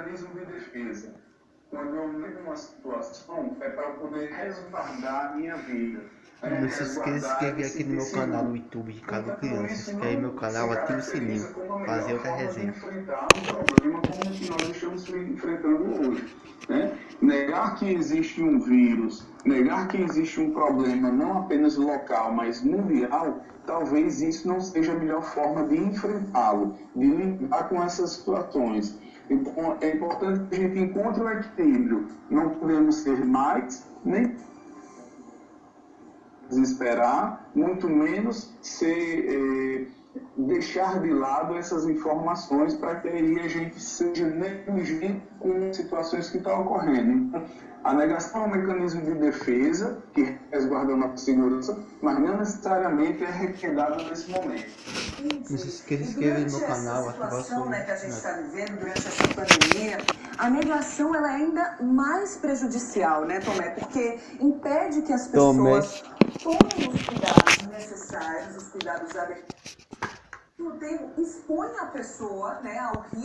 mecanismo de defesa. Quando eu ligo uma situação, é para poder resguardar a minha vida. Não se esqueça de se inscrever aqui no meu canal no YouTube, Ricardo Criança. Se inscreve no meu canal, ativa o sininho, fazer outra resenha. Enfrentar um problema como o que nós estamos enfrentando hoje. Né? Negar que existe um vírus, negar que existe um problema não apenas local, mas mundial, talvez isso não seja a melhor forma de enfrentá-lo, de lidar com essas situações. Então, é importante que a gente encontre um equilíbrio. Não podemos ser mais, nem desesperar, muito menos deixar de lado essas informações para que aí a gente seja negligente com situações que estão ocorrendo. Então, a negação é um mecanismo de defesa que resguarda a nossa segurança, mas não necessariamente é requerdado nesse momento. Não se esqueça de se inscrever no meu canal, ativar o sininho. Que a gente está vivendo durante essa pandemia, a negação ela é ainda mais prejudicial, né, Tomé? Porque impede que as pessoas tomem os cuidados necessários, os cuidados adequados. No tempo, expõe a pessoa, né, ao risco.